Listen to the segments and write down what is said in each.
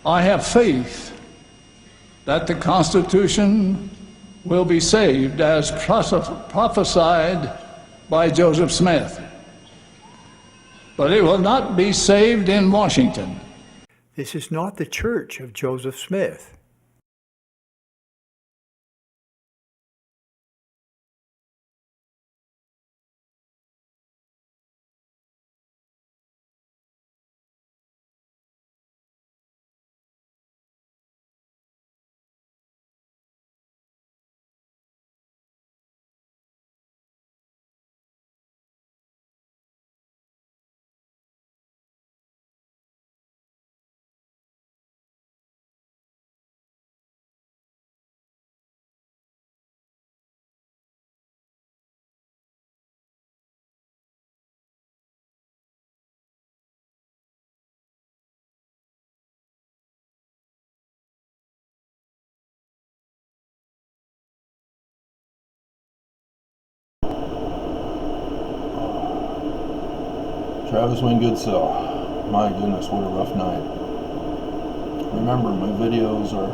I have faith that the Constitution will be saved as prophesied by Joseph Smith. But it will not be saved in Washington. This is not the church of Joseph Smith. Travis Wingoodsell, my goodness, what a rough night. Remember, my videos are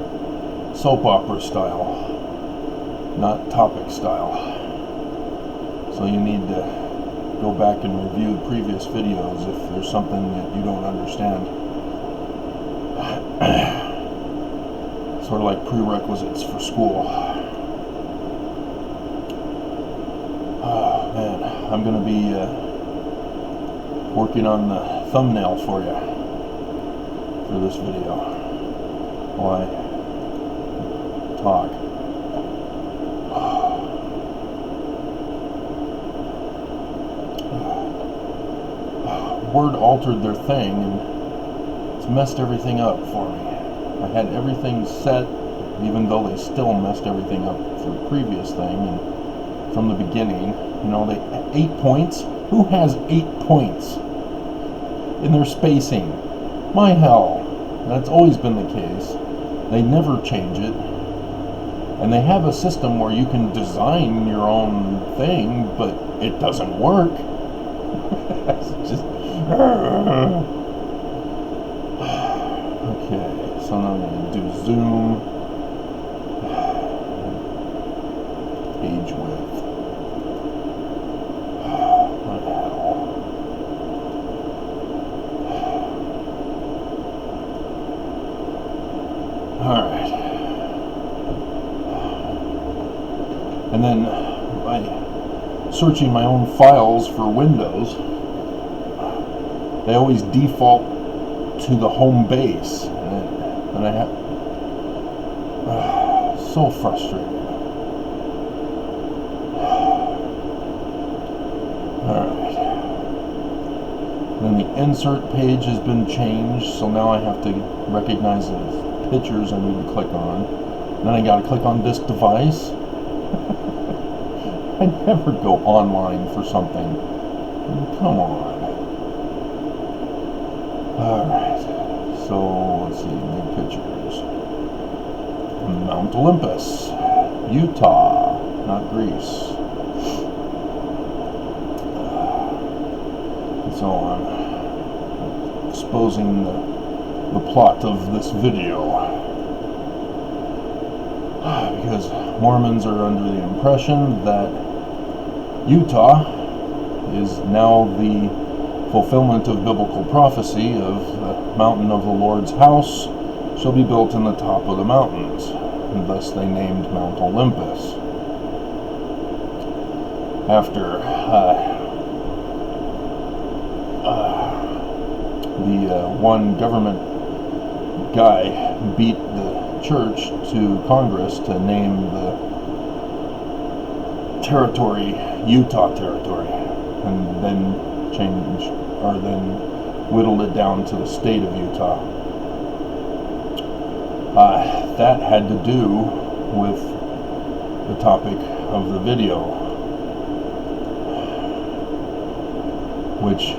soap opera style, not topic style. So you need to go back and review previous videos if there's something that you don't understand. Sort of like prerequisites for school. Oh man, I'm going to be working on the thumbnail for you for this video while I talk. Word altered their thing and it's messed everything up for me. I had everything set, even though they still messed everything up for the previous thing and from the beginning. You know, they 8 points. Who has 8 points in their spacing? My hell, that's always been the case. They never change it. And they have a system where you can design your own thing, but it doesn't work. It's just... Okay, so now I'm going to do zoom. Page width. What the hell? Alright. And then by searching my own files for Windows, they always default to the home base. And I have so frustrating. Alright. Then the insert page has been changed, so now I have to recognize the pictures I need to click on. And then I gotta click on this device. I never go online for something. Come on. Alright. So, let's see, new pictures. Mount Olympus, Utah, not Greece. And so on. Exposing the plot of this video. Because Mormons are under the impression that Utah is now the fulfillment of biblical prophecy of the mountain of the Lord's house shall be built in the top of the mountains, and thus they named Mount Olympus. After the one government guy beat the church to Congress to name the territory Utah Territory, and then whittled it down to the state of Utah. That had to do with the topic of the video, which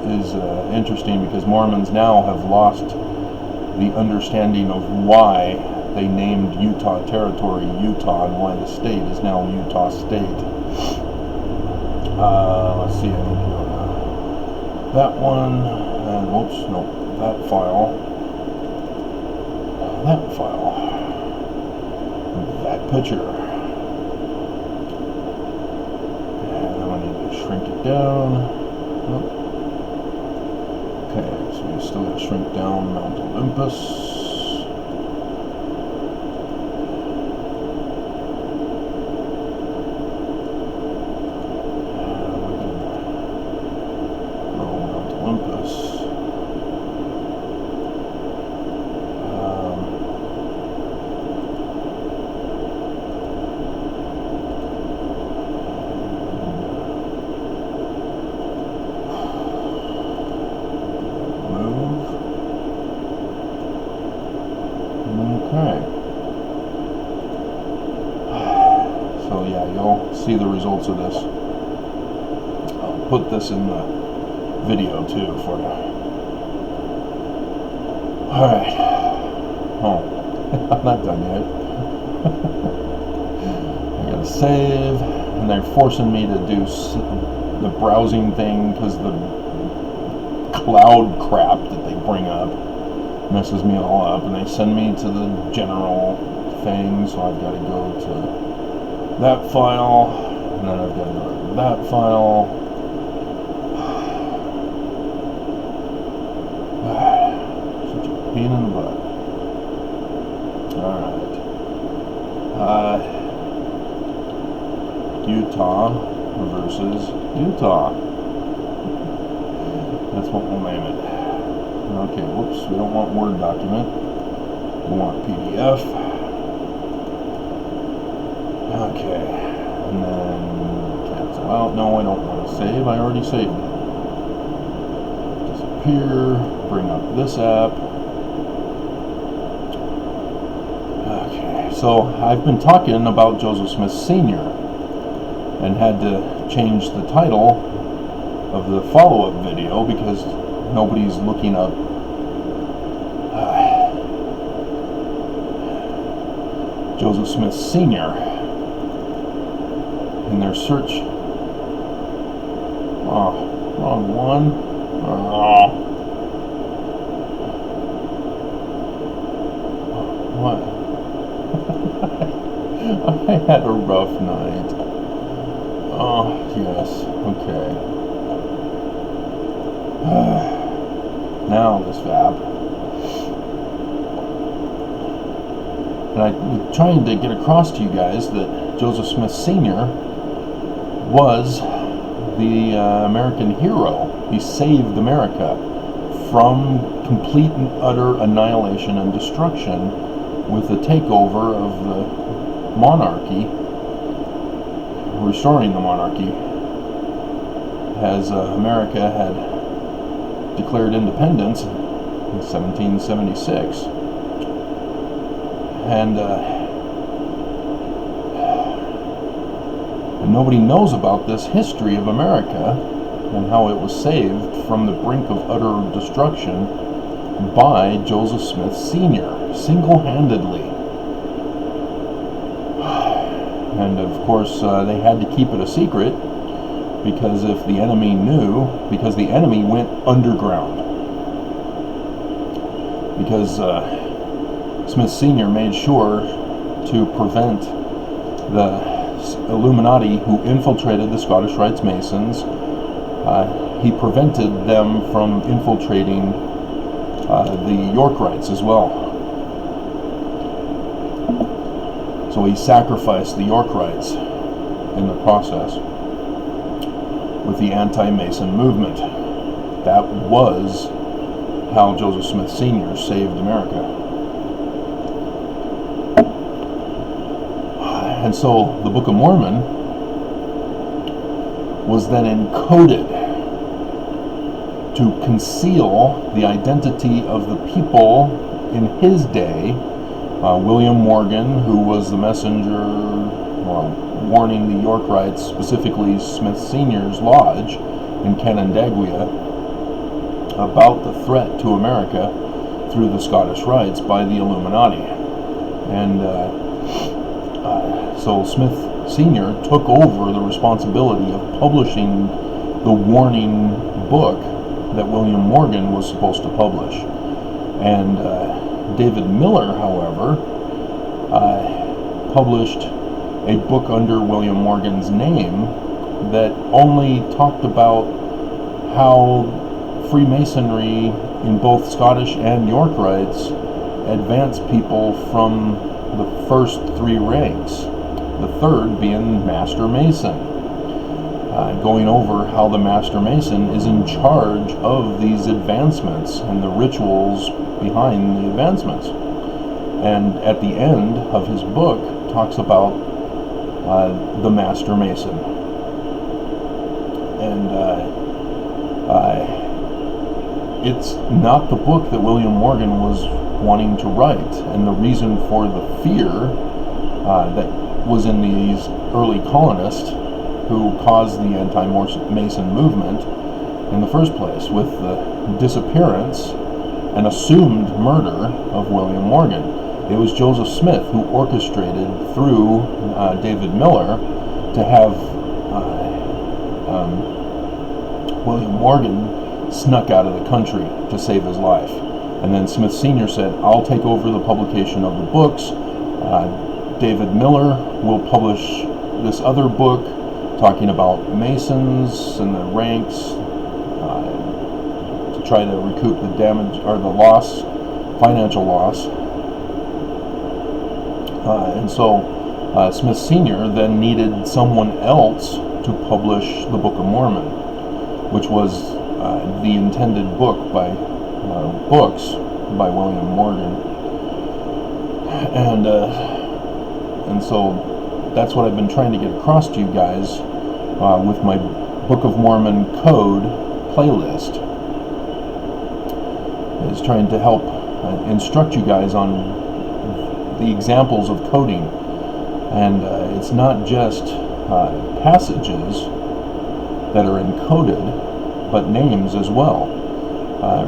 is interesting because Mormons now have lost the understanding of why they named Utah Territory Utah and why the state is now Utah State. Let's see, I need to go to that one, and whoops, nope, that file, that picture. And then I need to shrink it down. Okay, so we still got to shrink down Mount Olympus. See the results of this. I'll put this in the video too for you. Alright. Oh, I'm not done yet. I gotta save, and they're forcing me to do the browsing thing because the cloud crap that they bring up messes me all up, and they send me to the general thing, so I've got to go to that file, and then I've got to go to that file. Such a pain in the butt. Alright. Utah versus Utah. That's what we'll name it. Okay, whoops, we don't want Word document. We want PDF. Okay, and then cancel out. No, I don't want to save. I already saved it. Disappear. Bring up this app. Okay, so I've been talking about Joseph Smith Sr. and had to change the title of the follow-up video because nobody's looking up Joseph Smith Sr. in their search. Oh, wrong one. Oh. What? I had a rough night. Oh, yes. Okay. Now this app. And I'm trying to get across to you guys that Joseph Smith Sr. was the American hero. He saved America from complete and utter annihilation and destruction with the takeover of the monarchy, restoring the monarchy, as America had declared independence in 1776. And nobody knows about this history of America and how it was saved from the brink of utter destruction by Joseph Smith Sr. single-handedly. And of course they had to keep it a secret because if the enemy knew, because the enemy went underground. Because Smith Sr. made sure to prevent the Illuminati who infiltrated the Scottish Rites Masons. He prevented them from infiltrating the York Rites as well. So he sacrificed the York Rites in the process with the anti-Mason movement. That was how Joseph Smith Sr. saved America. And so the Book of Mormon was then encoded to conceal the identity of the people in his day. William Morgan, who was the messenger warning the York Rites, specifically Smith Sr.'s lodge in Canandaigua, about the threat to America through the Scottish Rites by the Illuminati. And so Smith Sr. took over the responsibility of publishing the warning book, that William Morgan was supposed to publish. And David Miller, however, published a book under William Morgan's name that only talked about how Freemasonry in both Scottish and York rites advanced people from the first three ranks, the third being Master Mason, going over how the Master Mason is in charge of these advancements and the rituals behind the advancements. And at the end of his book talks about the Master Mason. And it's not the book that William Morgan was wanting to write, and the reason for the fear that was in these early colonists who caused the anti-Mason movement in the first place, with the disappearance and assumed murder of William Morgan. It was Joseph Smith who orchestrated through David Miller to have William Morgan snuck out of the country to save his life. And then Smith Sr. said, I'll take over the publication of the books. David Miller will publish this other book talking about Masons and the ranks to try to recoup the damage or the loss, financial loss. And so Smith Sr. then needed someone else to publish the Book of Mormon, which was the intended book by books by William Morgan. And so that's what I've been trying to get across to you guys with my Book of Mormon code playlist, is trying to help instruct you guys on the examples of coding. And it's not just passages that are encoded, but names as well.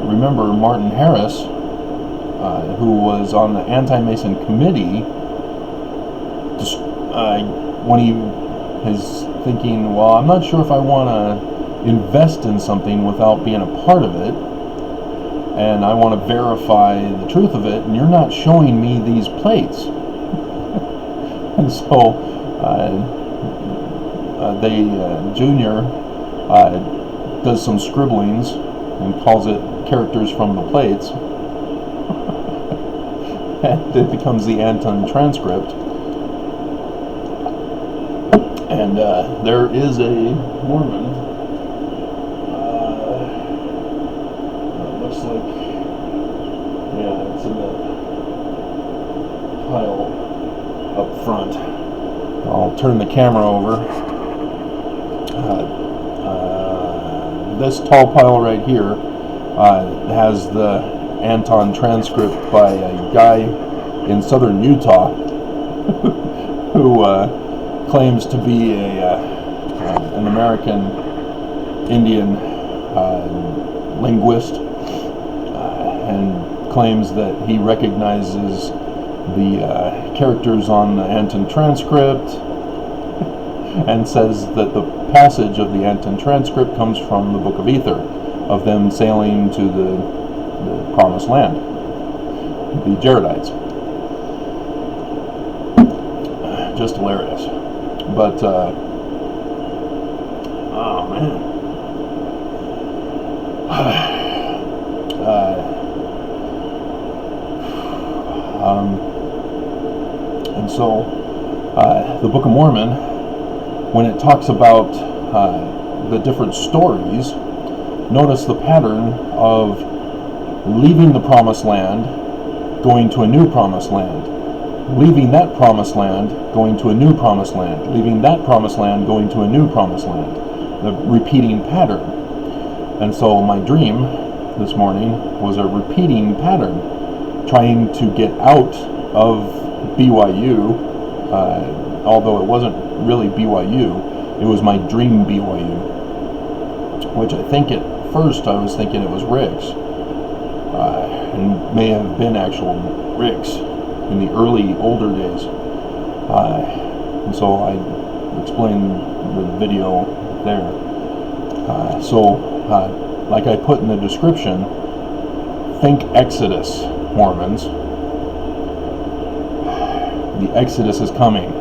Remember Martin Harris, who was on the anti-Mason committee, when he is thinking, well, I'm not sure if I want to invest in something without being a part of it, and I want to verify the truth of it, and you're not showing me these plates. And so Junior does some scribblings and calls it characters from the plates. And it becomes the Anton transcript. And there is a Mormon. Looks like, yeah, it's in the pile up front. I'll turn the camera over. This tall pile right here has the Anton transcript by a guy in southern Utah who claims to be an American Indian linguist, and claims that he recognizes the characters on the Anton transcript, and says that the passage of the Anton transcript comes from the Book of Ether, of them sailing to the Promised Land, the Jaredites. Just hilarious. But, oh man. And so, the Book of Mormon, when it talks about the different stories, notice the pattern of leaving the Promised Land, going to a new Promised Land, leaving that Promised Land, going to a new Promised Land, leaving that Promised Land, going to a new Promised Land, the repeating pattern. And so my dream this morning was a repeating pattern, trying to get out of BYU, although it wasn't really BYU, it was my dream BYU, which I think at first I was thinking it was Rick's, and may have been actual Rick's in the older days. And so I explained the video there. So like I put in the description, think Exodus, Mormons. The Exodus is coming.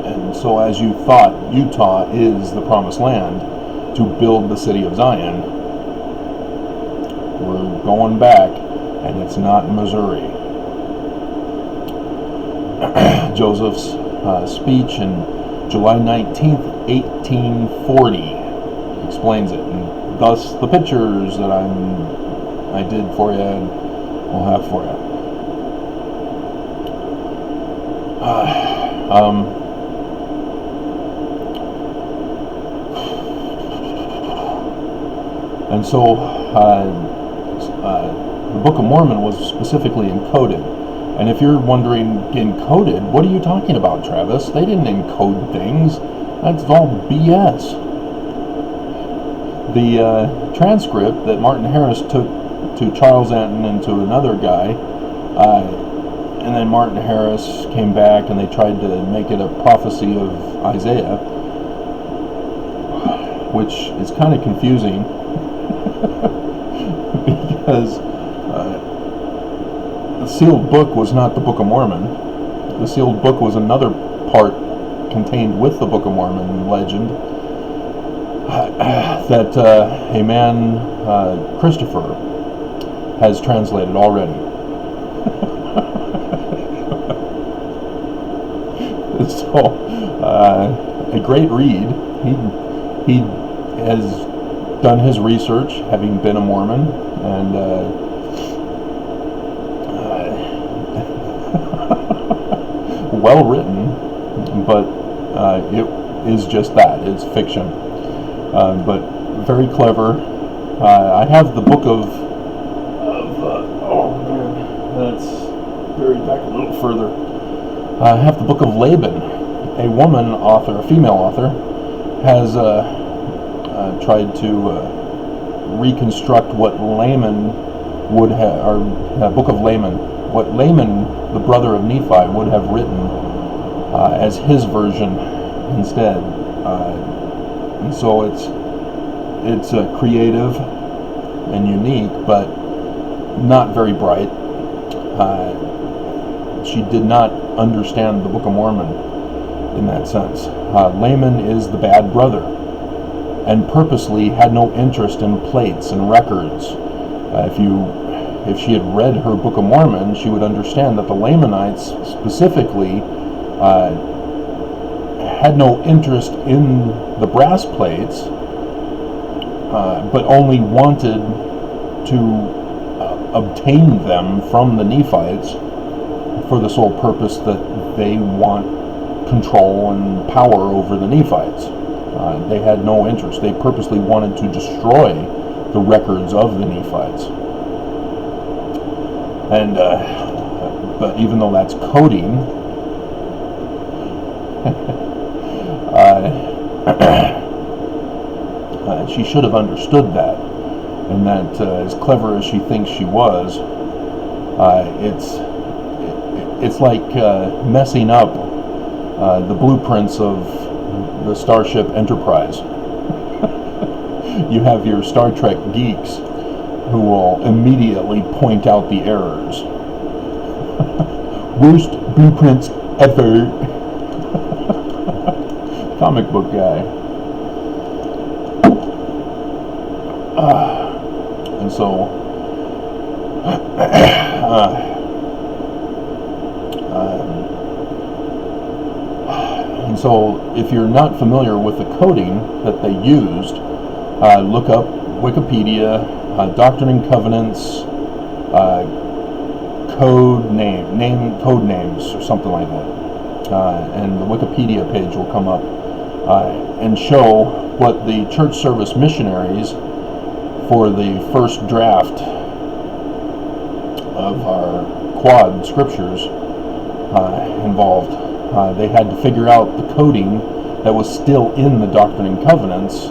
And so as you thought Utah is the promised land to build the city of Zion, we're going back, and it's not Missouri. Joseph's speech in July 19th, 1840 explains it, and thus the pictures that I did for you and we'll have for you. And so the Book of Mormon was specifically encoded. And if you're wondering, encoded, what are you talking about, Travis? They didn't encode things. That's all BS. The transcript that Martin Harris took to Charles Anton and to another guy, and then Martin Harris came back and they tried to make it a prophecy of Isaiah, which is kind of confusing because the sealed book was not the Book of Mormon. The sealed book was another part contained with the Book of Mormon legend that a man, Christopher, has translated already. So, a great read. He has done his research, having been a Mormon, and well written, but it is just that. It's fiction, but very clever. I have the book of oh man, that's buried back a little further. I have the book of Laban. A woman author, a female author, has tried to reconstruct what Laman would have, or book of Laman, what Laman, the brother of Nephi, would have written as his version instead. And so it's creative and unique, but not very bright. She did not understand the Book of Mormon in that sense. Laman is the bad brother, and purposely had no interest in plates and records. If she had read her Book of Mormon, she would understand that the Lamanites specifically had no interest in the brass plates, but only wanted to obtain them from the Nephites for the sole purpose that they want control and power over the Nephites. They had no interest. They purposely wanted to destroy the records of the Nephites. And but even though that's coding, she should have understood that, and that as clever as she thinks she was, it's like messing up the blueprints of the Starship Enterprise. You have your Star Trek geeks who will immediately point out the errors. Worst blueprints ever. Comic book guy. And so if you're not familiar with the coding that they used, look up Wikipedia, Doctrine and Covenants, code names or something like that, and the Wikipedia page will come up and show what the church service missionaries for the first draft of our quad scriptures involved. They had to figure out the coding that was still in the Doctrine and Covenants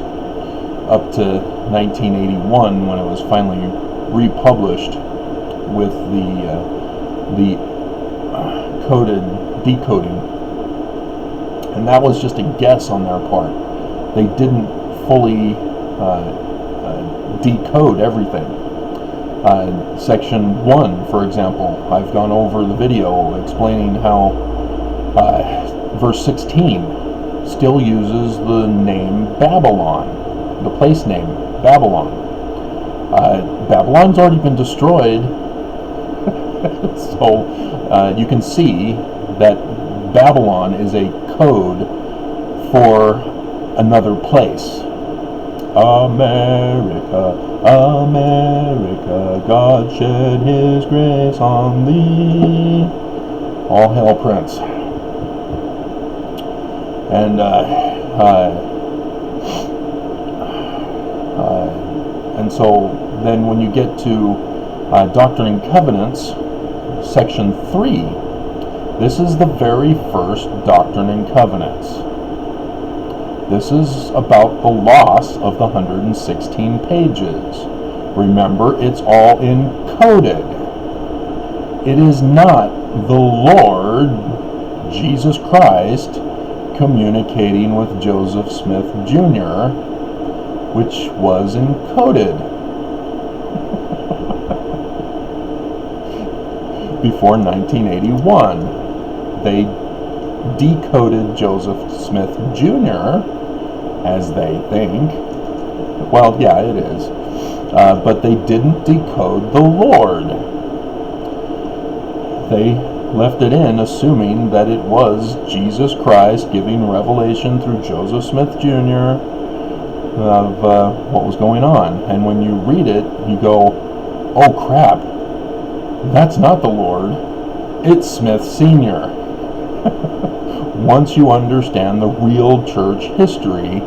up to 1981, when it was finally republished with the decoding, and that was just a guess on their part. they didn't fully decode everything. Section 1, for example, I've gone over the video explaining how verse 16 still uses the name Babylon, the place name Babylon. Babylon's already been destroyed, so you can see that Babylon is a code for another place. America, America, God shed His grace on thee. All hail Prince. And so then when you get to Doctrine and Covenants, section 3, this is the very first Doctrine and Covenants. This is about the loss of the 116 pages. Remember, it's all encoded. It is not the Lord Jesus Christ communicating with Joseph Smith Jr., which was encoded before 1981. They decoded Joseph Smith Jr., as they think. Well, yeah, it is. But they didn't decode the Lord. They left it in, assuming that it was Jesus Christ giving revelation through Joseph Smith Jr. of what was going on. And when you read it, you go, oh crap, that's not the Lord, it's Smith Sr. Once you understand the real church history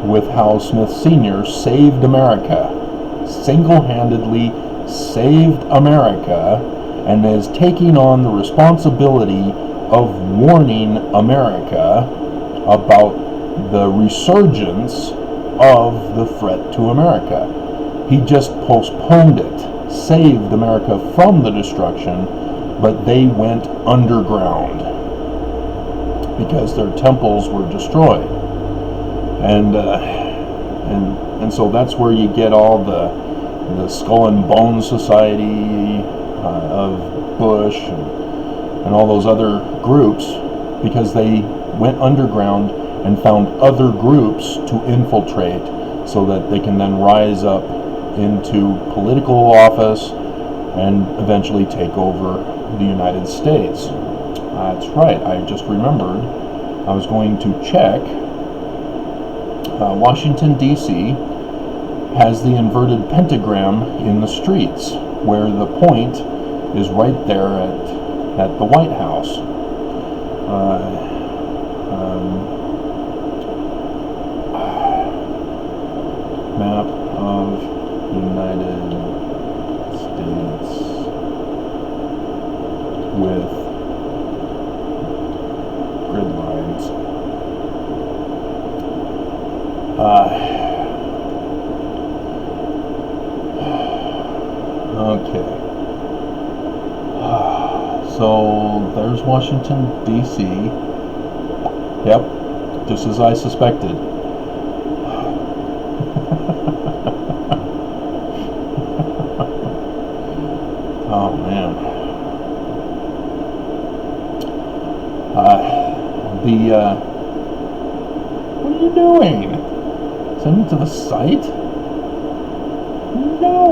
with how Smith Sr. saved America, single-handedly saved America, and is taking on the responsibility of warning America about the resurgence of the threat to America. He just postponed it, saved America from the destruction, but they went underground because their temples were destroyed. And so that's where you get all the Skull and Bone Society of Bush and all those other groups, because they went underground and found other groups to infiltrate so that they can then rise up into political office and eventually take over the United States. That's right, I just remembered. I was going to check. Washington, D.C. has the inverted pentagram in the streets, where the point is right there at the White House. Map of United States with grid lines. Okay. So there's Washington, D.C. Yep, just as I suspected. Oh man. What are you doing? Send it to the site? No!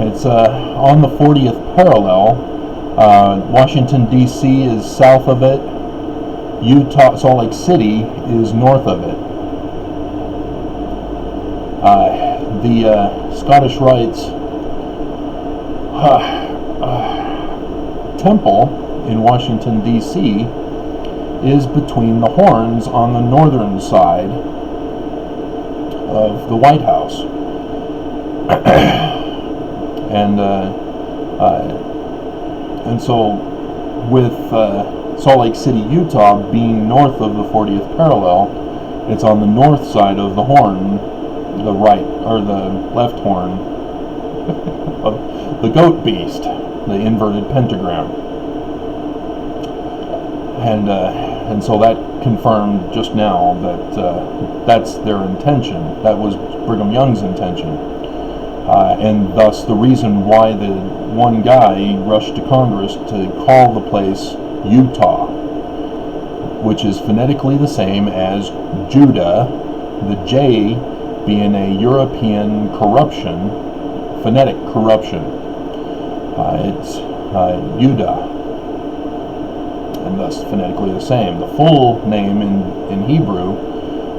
It's on the 40th parallel. Washington, D.C. is south of it. Utah, Salt Lake City is north of it. The Scottish Rites temple in Washington, D.C. is between the horns on the northern side of the White House. And so with Salt Lake City, Utah being north of the 40th parallel, it's on the north side of the horn, the right, or the left horn of the goat beast. the inverted pentagram. And so that confirmed just now that that's their intention. That was Brigham Young's intention. And thus the reason why the one guy rushed to Congress to call the place Utah, which is phonetically the same as Judah, the J being a European corruption, phonetic corruption. It's Judah, and thus phonetically the same. The full name in Hebrew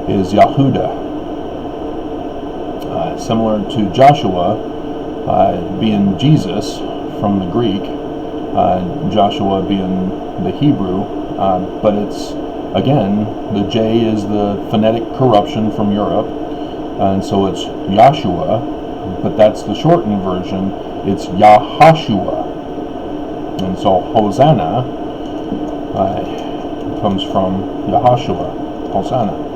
is Yahudah. Similar to Joshua, being Jesus from the Greek, Joshua being the Hebrew, but it's, again, the J is the phonetic corruption from Europe, and so it's Yahshua, but that's the shortened version. It's Yahashua, and so Hosanna comes from Yahashua, Hosanna.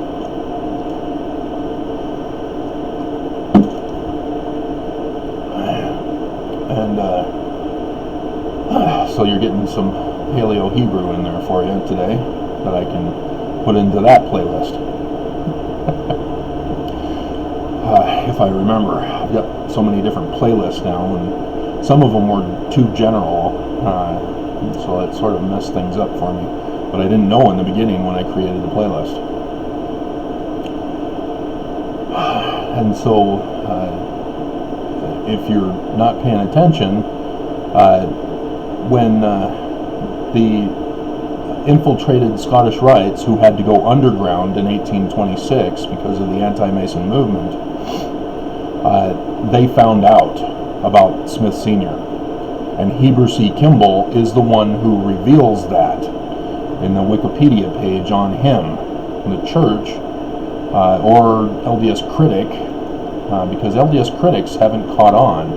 And so you're getting some Paleo Hebrew in there for you today that I can put into that playlist. If I remember, I've got so many different playlists now, and some of them were too general, so it sort of messed things up for me. But I didn't know in the beginning when I created the playlist. And so, if you're not paying attention, when the infiltrated Scottish Rites, who had to go underground in 1826 because of the anti-Mason movement, they found out about Smith Sr. And Heber C. Kimball is the one who reveals that in the Wikipedia page on him. The church, or LDS critic, because LDS critics haven't caught on.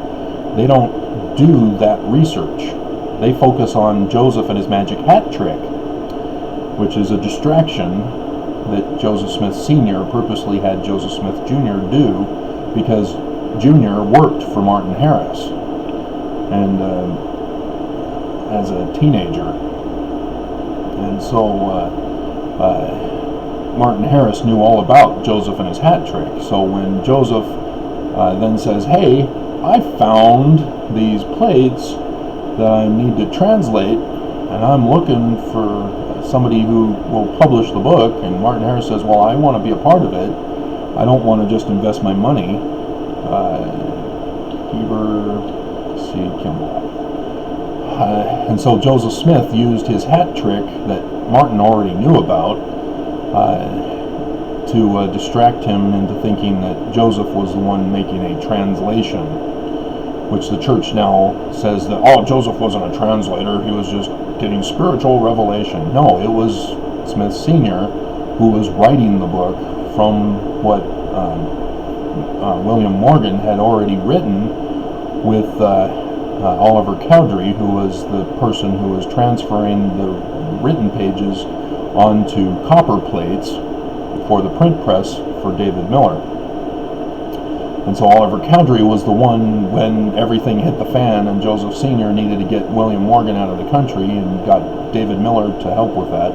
They don't do that research. They focus on Joseph and his magic hat trick, which is a distraction that Joseph Smith Sr. purposely had Joseph Smith Jr. do, because Jr. worked for Martin Harris and as a teenager. And so Martin Harris knew all about Joseph and his hat trick. So when Joseph then says, "Hey, I found these plates that I need to translate, and I'm looking for somebody who will publish the book," and Martin Harris says, "Well, I want to be a part of it. I don't want to just invest my money." Heber C. Kimball. And so Joseph Smith used his hat trick that Martin already knew about to distract him into thinking that Joseph was the one making a translation, which the church now says that, oh, Joseph wasn't a translator, he was just getting spiritual revelation. No, it was Smith Sr. who was writing the book from what William Morgan had already written with Oliver Cowdery, who was the person who was transferring the written pages onto copper plates for the print press for David Miller. And so Oliver Cowdery was the one when everything hit the fan and Joseph Sr. needed to get William Morgan out of the country, and got David Miller to help with that,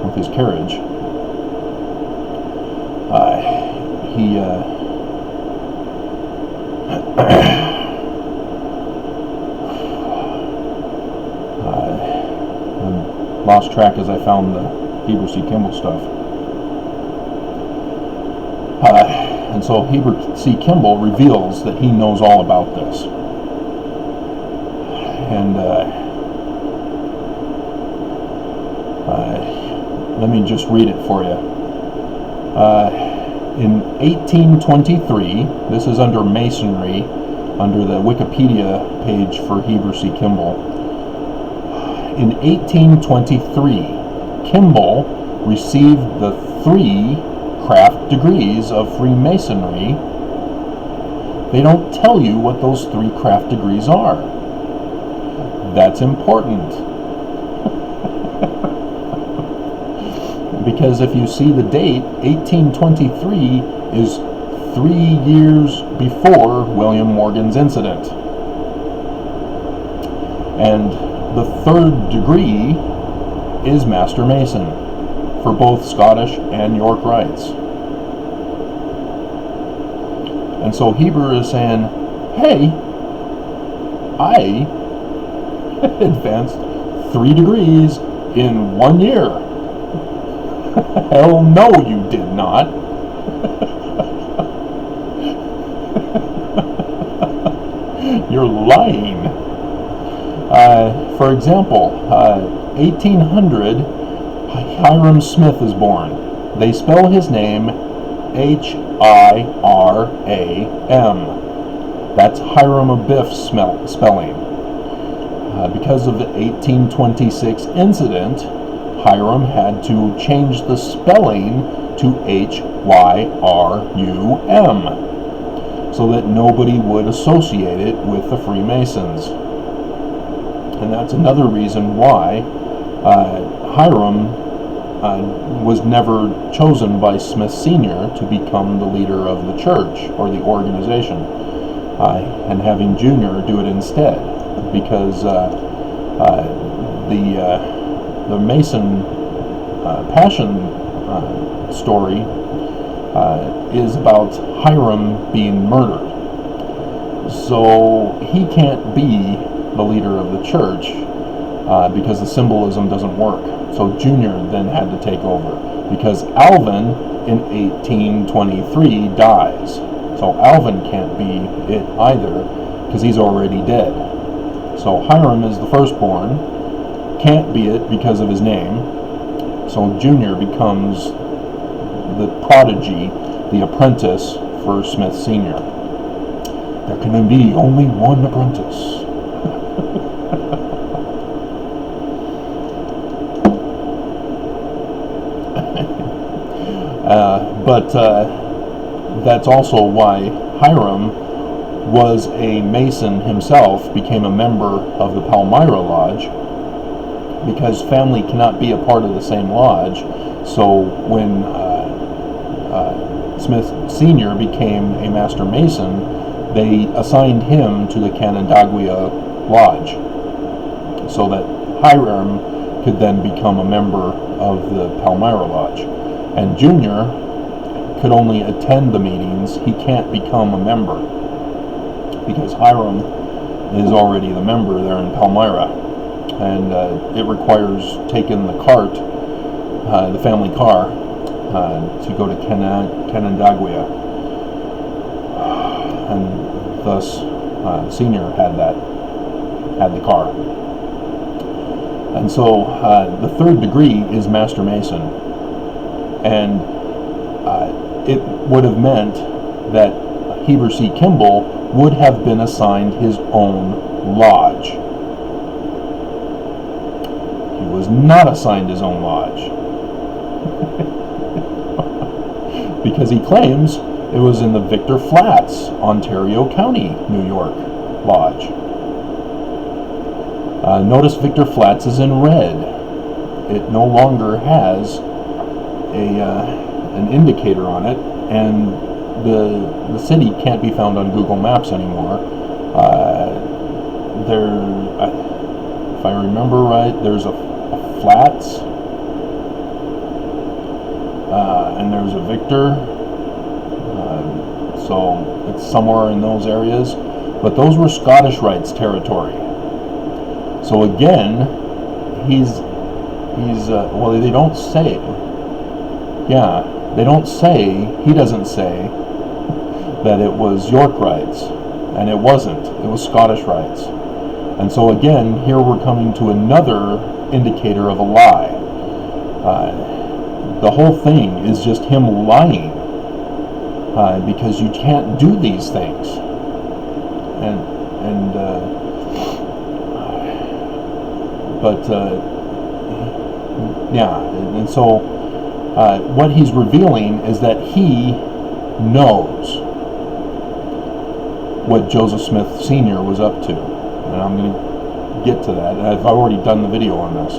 with his carriage. Lost track as I found the Heber C. Kimball stuff. And so Heber C. Kimball reveals that he knows all about this. And let me just read it for you. In 1823, this is under Masonry, under the Wikipedia page for Heber C. Kimball. In 1823, Kimball received the 3 craft degrees of Freemasonry. They don't tell you what those 3 craft degrees are. That's important. Because if you see the date, 1823 is 3 years before William Morgan's incident. And the third degree is Master Mason for both Scottish and York rites. And so Heber is saying, hey, I advanced 3 degrees in 1 year. Hell no, you did not. You're lying. For example, 1800, Hiram Smith is born. They spell his name Hiram. That's Hiram Abiff spelling. Because of the 1826 incident, Hiram had to change the spelling to Hyrum, so that nobody would associate it with the Freemasons. And that's another reason why Hiram was never chosen by Smith Sr. to become the leader of the church or the organization, and having Junior do it instead, because the Mason Passion story is about Hiram being murdered. So he can't be the leader of the church because the symbolism doesn't work. So Junior then had to take over, because Alvin in 1823 dies. So Alvin can't be it either because he's already dead. So Hiram is the firstborn, can't be it because of his name. So Junior becomes the prodigy, the apprentice for Smith Sr. There can be only one apprentice. But that's also why Hiram was a Mason himself, became a member of the Palmyra Lodge, because family cannot be a part of the same lodge. So when Smith Sr. became a Master Mason, they assigned him to the Canandaigua Lodge, so that Hiram could then become a member of the Palmyra Lodge. And Junior could only attend the meetings. He can't become a member because Hiram is already the member there in Palmyra, and it requires taking the cart, the family car, to go to Canandaigua, and thus Senior had the car. And so the third degree is Master Mason, and it would have meant that Heber C. Kimball would have been assigned his own lodge. He was not assigned his own lodge because he claims it was in the Victor Flats, Ontario County, New York Lodge. Notice Victor Flats is in red. It no longer has an indicator on it, and the city can't be found on Google Maps anymore. If I remember right, there's a Flats, and there's a Victor, so it's somewhere in those areas, but those were Scottish Rites territory. So again, well, they don't say, they don't say, he doesn't say that it was York Rites, and it wasn't, it was Scottish Rites. And so again, here we're coming to another indicator of a lie. The whole thing is just him lying, because you can't do these things. And so what he's revealing is that he knows what Joseph Smith Sr. was up to, and I'm going to get to that. I've already done the video on this,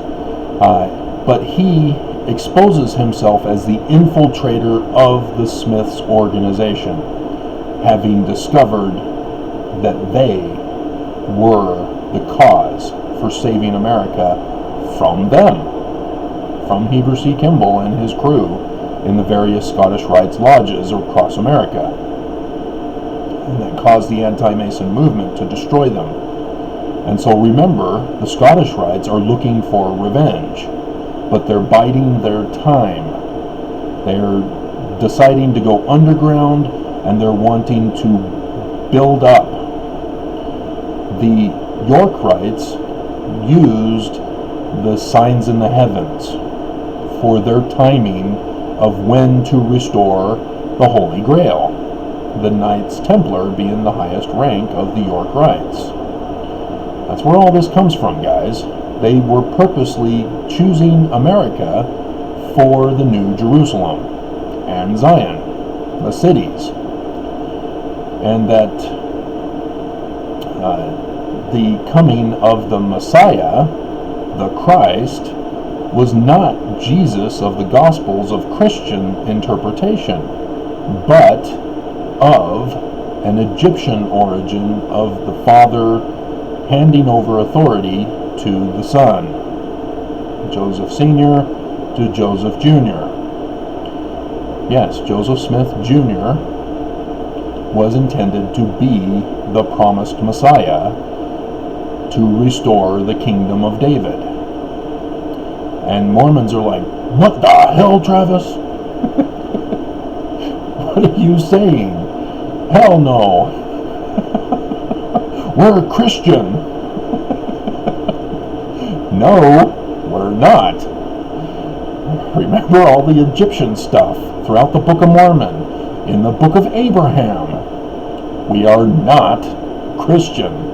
but he exposes himself as the infiltrator of the Smiths organization, having discovered that they were the cause for saving America from them, from Heber C. Kimball and his crew in the various Scottish Rites lodges across America. And that caused the anti-Mason movement to destroy them. And so remember, the Scottish Rites are looking for revenge, but they're biding their time. They're deciding to go underground, and they're wanting to build up. The York Rites used the signs in the heavens for their timing of when to restore the Holy Grail, the Knights Templar being the highest rank of the York Rites. That's where all this comes from, guys. They were purposely choosing America for the New Jerusalem and Zion, the cities. And that the coming of the Messiah, the Christ, was not Jesus of the Gospels of Christian interpretation, but of an Egyptian origin of the Father handing over authority to the Son, Joseph Sr. to Joseph Jr. Yes, Joseph Smith Jr. was intended to be the promised Messiah to restore the kingdom of David. And Mormons are like, what the hell, Travis? What are you saying? Hell no. We're Christian. No, we're not. Remember all the Egyptian stuff throughout the Book of Mormon, in the Book of Abraham. We are not Christian.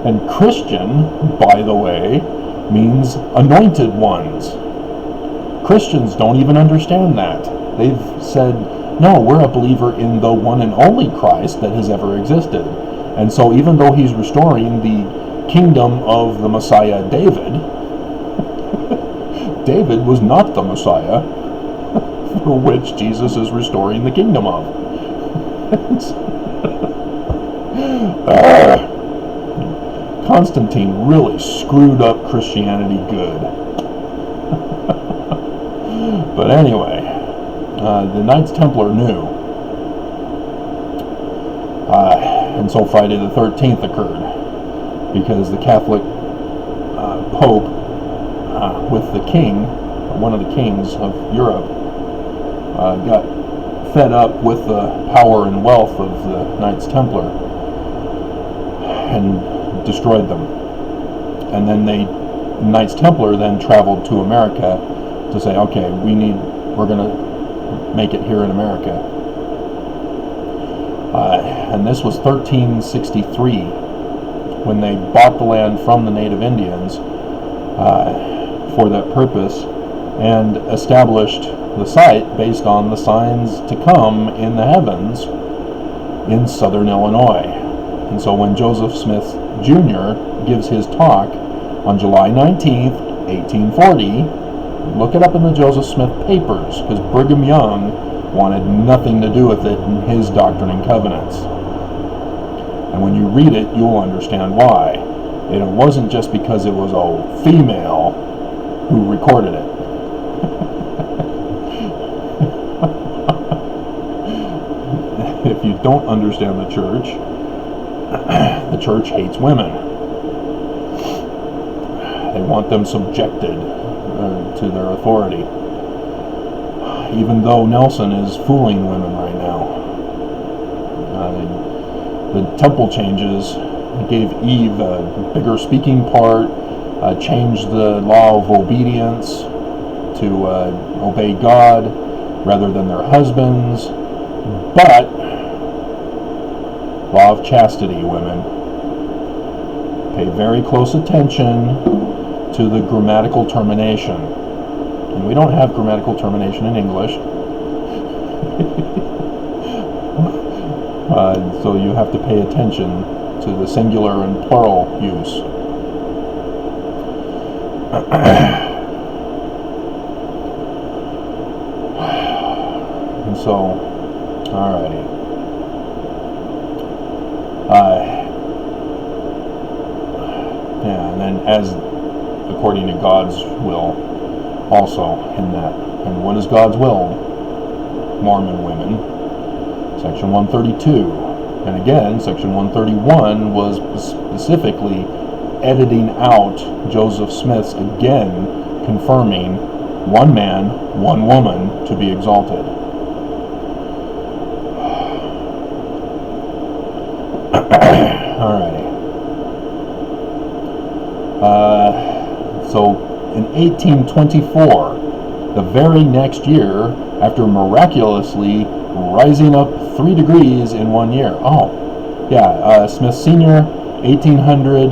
And Christian, by the way, means anointed ones. Christians don't even understand that. They've said, no, we're a believer in the one and only Christ that has ever existed. And so even though he's restoring the kingdom of the Messiah David, David was not the Messiah for which Jesus is restoring the kingdom of. Constantine really screwed up Christianity good. But anyway, the Knights Templar knew. And so Friday the 13th occurred, because the Catholic Pope, with the king, one of the kings of Europe, got fed up with the power and wealth of the Knights Templar and destroyed them. And then Knights Templar then traveled to America to say, okay, we're going to make it here in America. And this was 1363 when they bought the land from the native Indians for that purpose, and established the site based on the signs to come in the heavens in southern Illinois. And so when Joseph Smith Jr. gives his talk on July 19th, 1840, look it up in the Joseph Smith papers, because Brigham Young wanted nothing to do with it in his Doctrine and Covenants. And when you read it, you'll understand why. And it wasn't just because it was a female who recorded it. If you don't understand the church hates women. They want them subjected to their authority. Even though Nelson is fooling women right now. The temple changes gave Eve a bigger speaking part, changed the law of obedience to obey God rather than their husbands. But law of chastity, women. Pay very close attention to the grammatical termination. And we don't have grammatical termination in English. So you have to pay attention to the singular and plural use. And so, alrighty. and as according to God's will also in that. And what is God's will? Mormon women, Section 132. And again, Section 131 was specifically editing out Joseph Smith's, again, confirming one man, one woman to be exalted. Alrighty. So in 1824, the very next year, after miraculously rising up 3 degrees in 1 year. Oh, yeah, Smith Sr., 1800,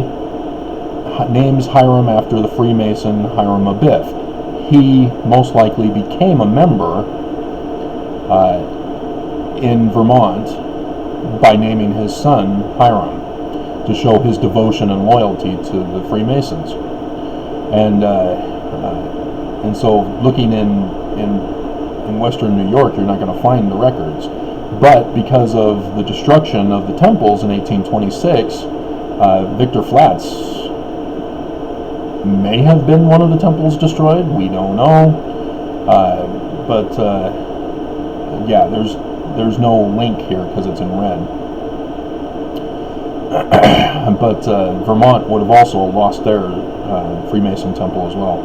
names Hiram after the Freemason Hiram Abiff. He most likely became a member in Vermont by naming his son Hiram to show his devotion and loyalty to the Freemasons. And so looking in Western New York, you're not going to find the records. But because of the destruction of the temples in 1826, Victor Flats may have been one of the temples destroyed. We don't know. Yeah, there's no link here because it's in red. But Vermont would have also lost their Freemason temple as well.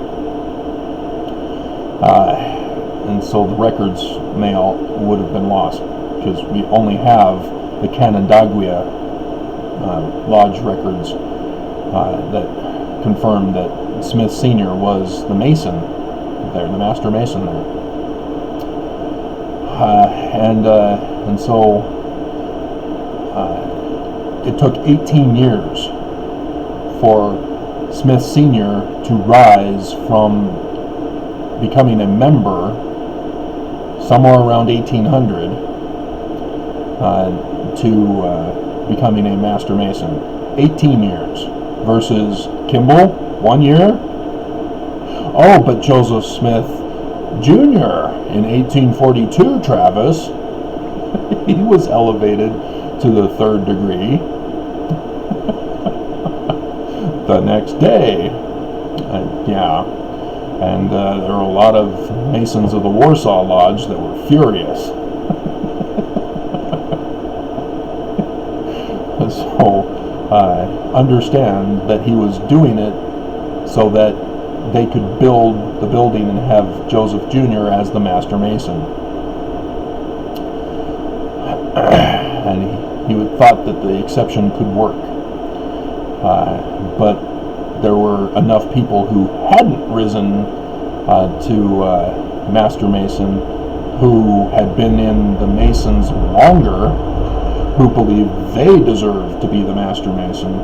And so the records would have been lost because we only have the Canandaigua Lodge records that confirm that Smith Sr. was the Mason there, the Master Mason there. And so it took 18 years for Smith Sr. to rise from becoming a member somewhere around 1800 to becoming a Master Mason. 18 years versus Kimball, 1 year. Oh, but Joseph Smith Jr. in 1842, Travis, he was elevated to the 3rd degree the next day. Yeah. And there were a lot of Masons of the Warsaw Lodge that were furious. So understand that he was doing it so that they could build the building and have Joseph Jr. as the Master Mason. And he thought that the exception could work. But there were enough people who hadn't risen to Master Mason, who had been in the Masons longer, who believed they deserved to be the Master Mason,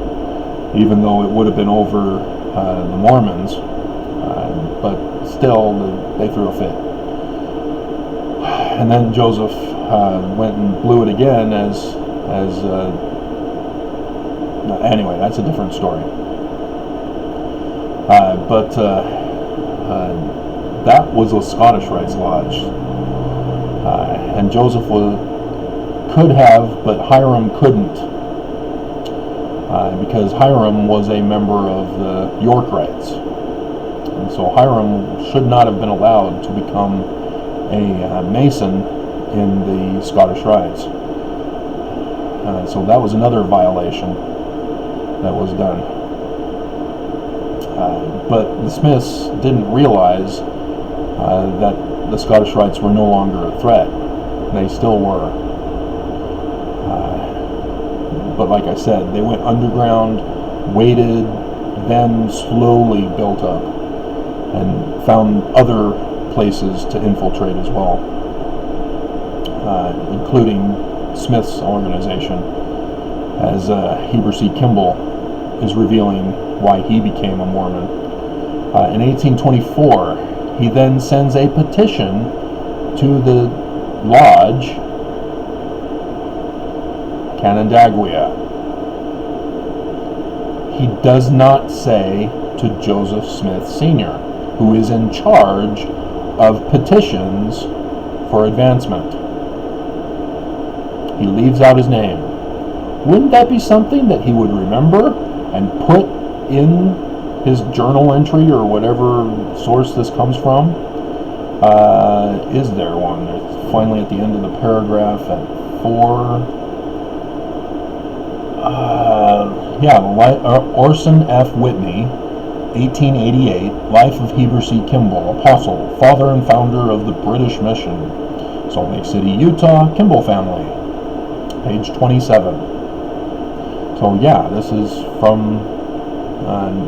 even though it would have been over the Mormons. But still, they threw a fit. And then Joseph went and blew it again anyway, that's a different story. But that was a Scottish Rites Lodge. And Joseph could have, but Hiram couldn't. Because Hiram was a member of the York Rites. And so Hiram should not have been allowed to become a Mason in the Scottish Rites. So that was another violation that was done. But the Smiths didn't realize that the Scottish Rites were no longer a threat. They still were. But like I said, they went underground, waited, then slowly built up and found other places to infiltrate as well, including Smith's organization, as Heber C. Kimball is revealing why he became a Mormon. In 1824, he then sends a petition to the lodge, Canandaigua. He does not say to Joseph Smith Sr., who is in charge of petitions for advancement. He leaves out his name. Wouldn't that be something that he would remember and put in his journal entry or whatever source this comes from. Is there one? It's finally at the end of the paragraph at 4. Orson F. Whitney, 1888, Life of Heber C. Kimball, Apostle, father and founder of the British Mission, Salt Lake City, Utah, Kimball family, page 27. So yeah, this is from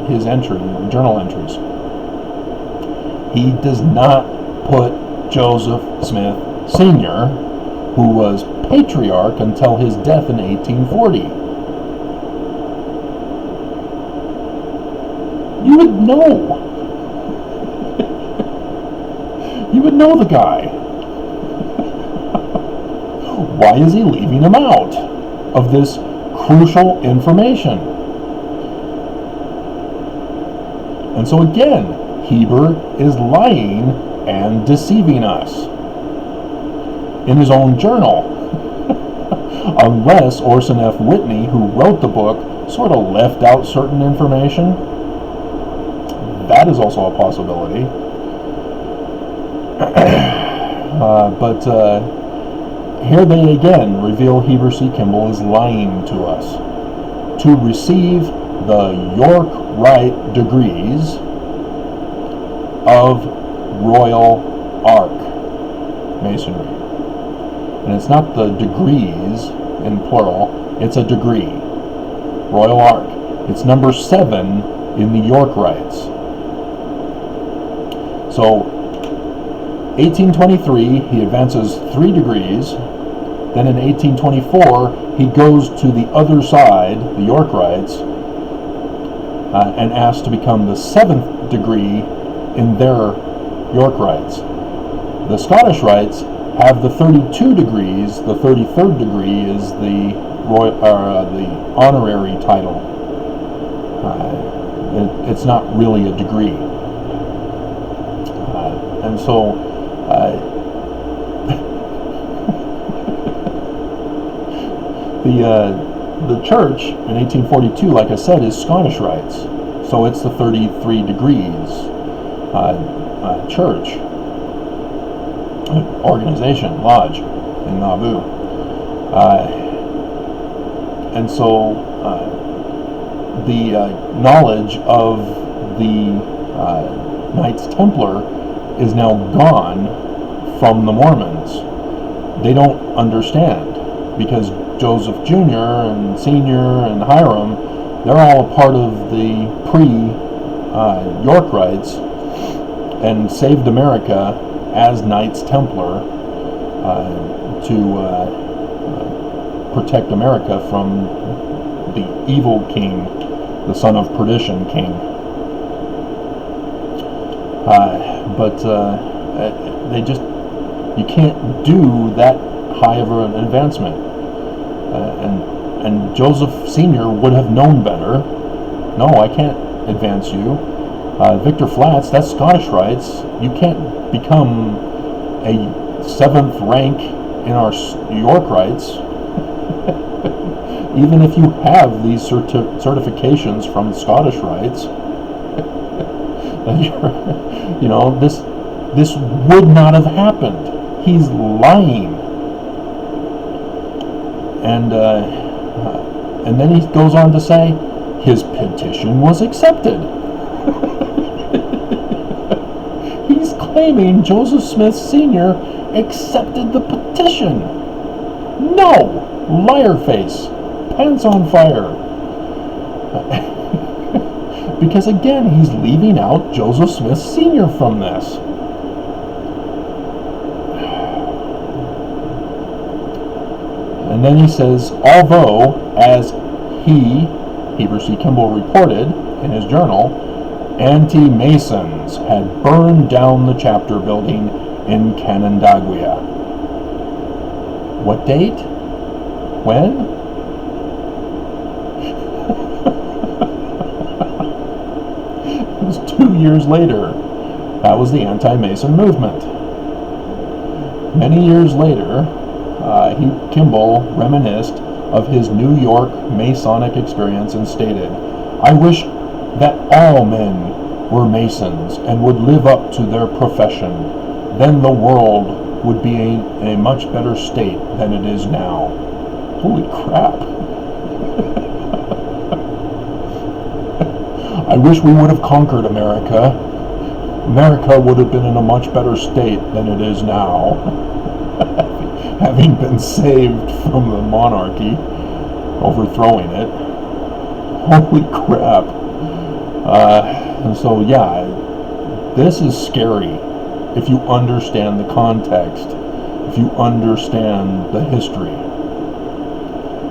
his entry, journal entries. He does not put Joseph Smith Sr., who was patriarch until his death in 1840. You would know. You would know the guy. Why is he leaving him out of this crucial information? And so again, Heber is lying and deceiving us in his own journal. Unless Orson F. Whitney, who wrote the book, sort of left out certain information. That is also a possibility. But here they again reveal Heber C. Kimball is lying to us. To receive the York Rite degrees of Royal Ark Masonry. And it's not the degrees in plural, it's a degree. Royal Ark. It's number 7 in the York Rites. So, 1823, he advances 3 degrees. Then in 1824, he goes to the other side, the York Rites, and asks to become the 7th degree in their York Rites. The Scottish Rites have the 32 degrees. The 33rd degree is the honorary title. It's not really a degree. And so the church in 1842, like I said, is Scottish Rites. So it's the 33 degrees church, organization, lodge in Nauvoo. And so the knowledge of the Knights Templar is now gone from the Mormons. They don't understand because Joseph Jr. and Sr. and Hiram, they're all a part of the pre-York Rites and saved America as Knights Templar to protect America from the evil king, the son of perdition king. But they just, you can't do that high of an advancement. And Joseph Sr. would have known better. No, I can't advance you. Victor Flats, that's Scottish Rites. You can't become a 7th rank in our York Rites. Even if you have these certifications from Scottish Rites. You know, this would not have happened. He's lying. And then he goes on to say, his petition was accepted. He's claiming Joseph Smith Sr. accepted the petition. No! Liar face. Pants on fire. Because again, he's leaving out Joseph Smith Sr. from this. And then he says, although, as Heber C. Kimball reported in his journal, anti-Masons had burned down the chapter building in Canandaigua. What date? When? It was 2 years later. That was the anti-Mason movement. Many years later, Kimball reminisced of his New York Masonic experience and stated, I wish that all men were Masons and would live up to their profession, then the world would be in a much better state than it is now. Holy crap. I wish we would have conquered America. America would have been in a much better state than it is now, having been saved from the monarchy, overthrowing it. Holy crap. And so, yeah, this is scary if you understand the context, if you understand the history.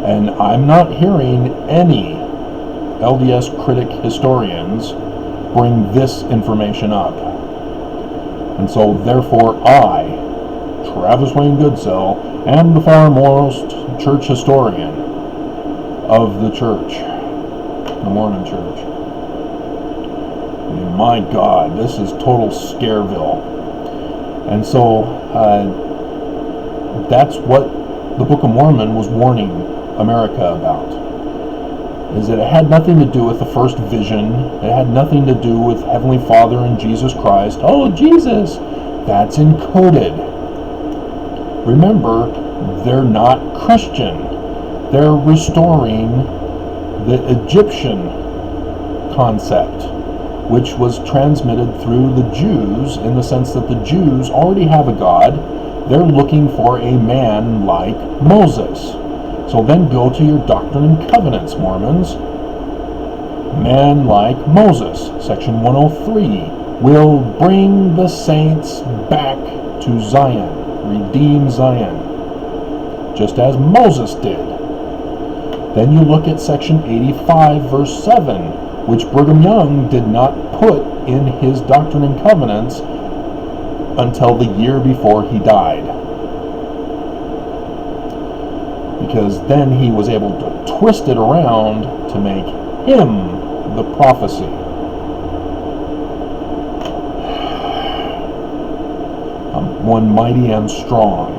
And I'm not hearing any LDS critic historians bring this information up. And so, therefore, I, Travis Wayne Goodsell, am the foremost church historian of the church, the Mormon church. I mean, my God, this is total Scareville. And so, that's what the Book of Mormon was warning America about. Is that it had nothing to do with the first vision. It had nothing to do with Heavenly Father and Jesus Christ. Oh, Jesus! That's encoded. Remember, they're not Christian. They're restoring the Egyptian concept, which was transmitted through the Jews, in the sense that the Jews already have a God. They're looking for a man like Moses. So then go to your Doctrine and Covenants, Mormons. Man like Moses, section 103, will bring the saints back to Zion, redeem Zion, just as Moses did. Then you look at section 85, verse 7, which Brigham Young did not put in his Doctrine and Covenants until the year before he died. Because then he was able to twist it around to make him the prophecy. One mighty and strong.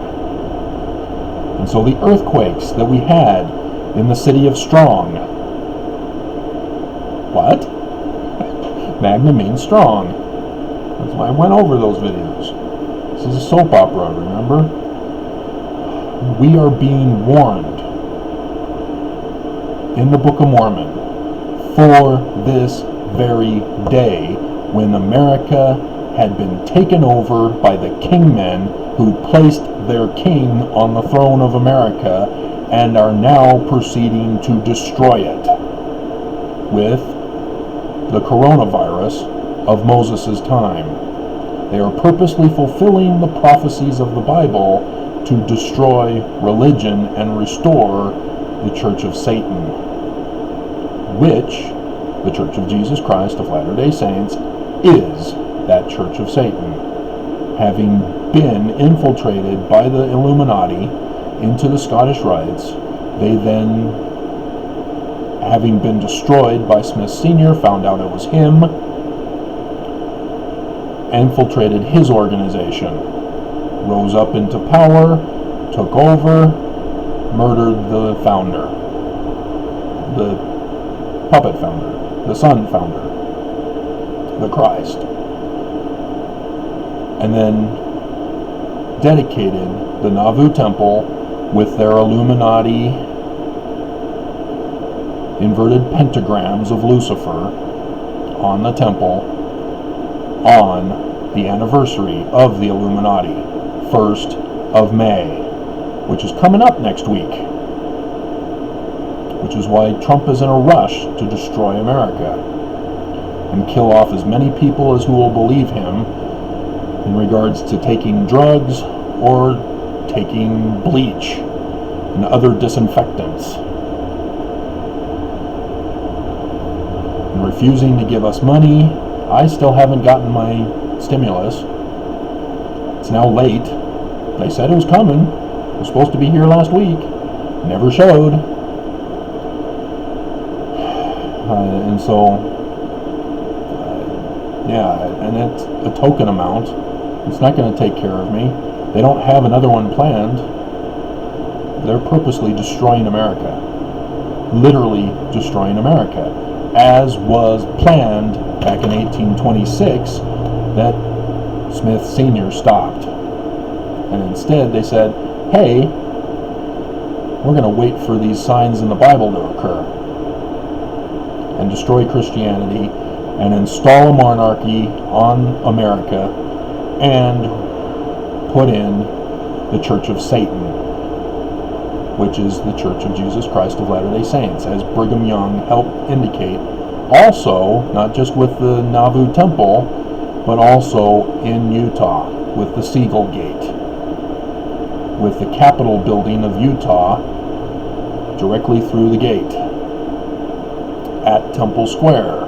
And so the earthquakes that we had in the city of Strong. What? Magna means strong. That's why I went over those videos. This is a soap opera, remember? We are being warned in the Book of Mormon for this very day, when America had been taken over by the kingmen who placed their king on the throne of America and are now proceeding to destroy it with the coronavirus of Moses' time. They are purposely fulfilling the prophecies of the Bible to destroy religion and restore the Church of Satan, which the Church of Jesus Christ of Latter-day Saints is that Church of Satan, having been infiltrated by the Illuminati into the Scottish Rites. They then, having been destroyed by Smith Sr., found out it was him, infiltrated his organization, rose up into power, took over, murdered the founder, the puppet founder, the son founder, the Christ, and then dedicated the Nauvoo Temple with their Illuminati inverted pentagrams of Lucifer on the temple on the anniversary of the Illuminati, 1st of May, which is coming up next week, which is why Trump is in a rush to destroy America and kill off as many people as who will believe him in regards to taking drugs or taking bleach and other disinfectants, and refusing to give us money. I still haven't gotten my stimulus. It's now late. They said it was coming. It was supposed to be here last week. Never showed. And so, yeah, and it's a token amount. It's not going to take care of me. They don't have another one planned. They're purposely destroying America. Literally destroying America. as was planned back in 1826, that Smith Sr. stopped. And instead they said, hey, we're going to wait for these signs in the Bible to occur and destroy Christianity and install a monarchy on America and put in the Church of Satan, which is the Church of Jesus Christ of Latter-day Saints, as Brigham Young helped indicate, also not just with the Nauvoo Temple, but also in Utah with the Seagull Gate, with the Capitol building of Utah directly through the gate at Temple Square,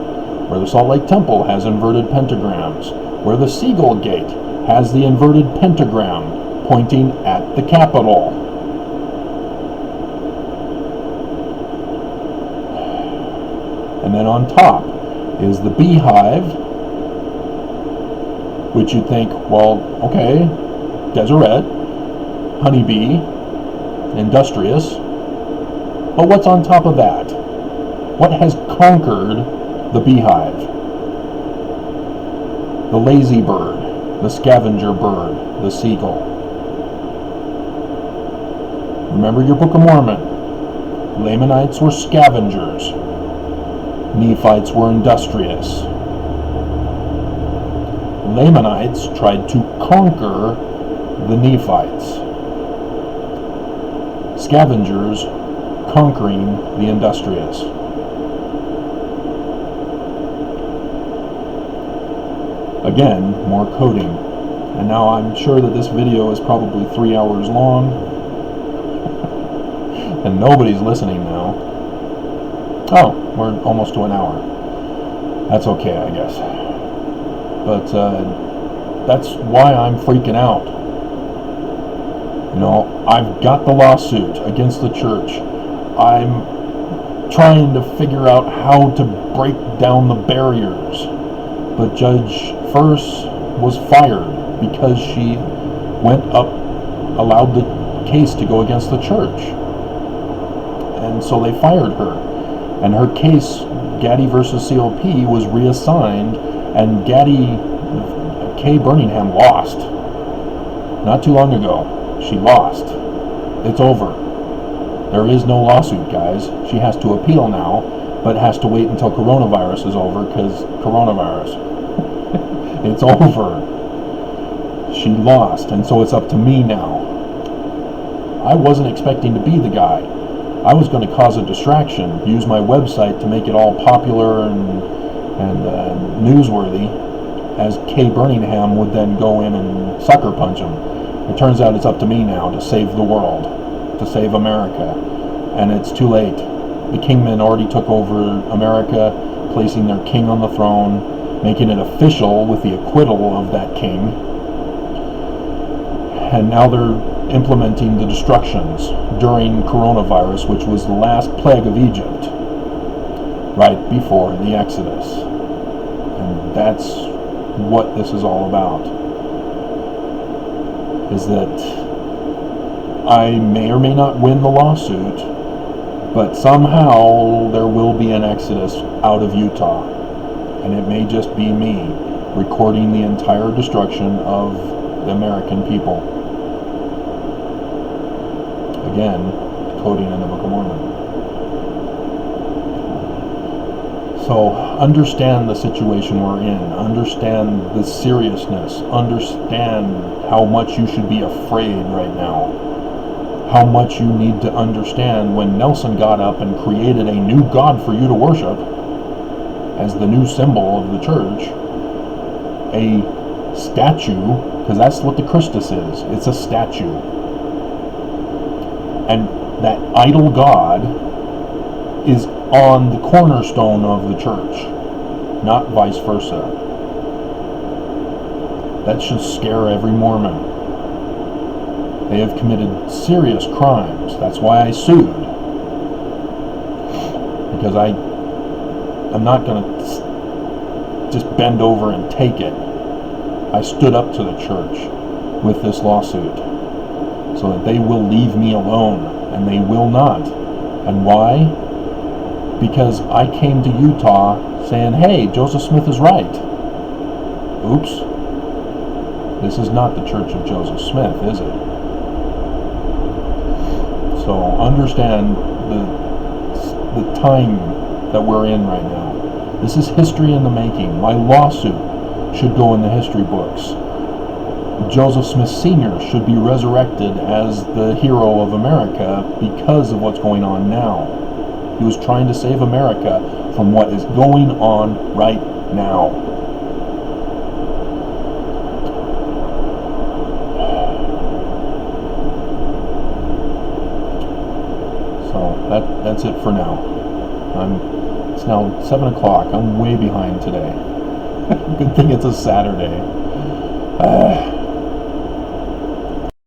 where the Salt Lake Temple has inverted pentagrams, where the Seagull Gate has the inverted pentagram pointing at the Capitol. And then on top is the beehive, which you'd think, well, okay, Deseret, honeybee, industrious, but what's on top of that? What has conquered the beehive? The lazy bird, the scavenger bird, the seagull. Remember your Book of Mormon. Lamanites were scavengers. Nephites were industrious. Lamanites tried to conquer the Nephites. Scavengers conquering the industrious. Again, more coding. And now I'm sure that this video is probably 3 hours long, and nobody's listening now. Oh, we're almost to an hour. That's okay, I guess. But that's why I'm freaking out. You know, I've got the lawsuit against the church. I'm trying to figure out how to break down the barriers. But Judge First was fired because she went up, allowed the case to go against the church. And so they fired her. And her case, Gaddy versus COP, was reassigned, and Gaddy Kay Birmingham lost. Not too long ago, she lost. It's over. There is no lawsuit, guys. She has to appeal now, but has to wait until coronavirus is over, because coronavirus. It's over. She lost, and so it's up to me now. I wasn't expecting to be the guy. I was going to cause a distraction, use my website to make it all popular and newsworthy, as Kay Birmingham would then go in and sucker punch him. It turns out it's up to me now to save the world, to save America, and it's too late. The Kingmen already took over America, placing their king on the throne, making it official with the acquittal of that king, and now they're implementing the destructions during coronavirus, which was the last plague of Egypt, right before the Exodus. And that's what this is all about, is that I may or may not win the lawsuit, but somehow there will be an exodus out of Utah, and it may just be me recording the entire destruction of the American people. Again, coding in the Book of Mormon. So understand the situation we're in, understand the seriousness, understand how much you should be afraid right now, how much you need to understand when Nelson got up and created a new God for you to worship as the new symbol of the church, a statue, because that's what the Christus is, it's a statue. And that idol God is on the cornerstone of the church, not vice versa. That should scare every Mormon. They have committed serious crimes. That's why I sued. Because I'm not going to just bend over and take it. I stood up to the church with this lawsuit so that they will leave me alone, and they will not. And why? because I came to Utah saying, hey, Joseph Smith is right. Oops. This is not the Church of Joseph Smith, is it? So understand the time that we're in right now. This is history in the making. My lawsuit should go in the history books. Joseph Smith Sr. should be resurrected as the hero of America because of what's going on now. He was trying to save America from what is going on right now. So that's it for now. It's now 7 o'clock. I'm way behind today. Good thing it's a Saturday.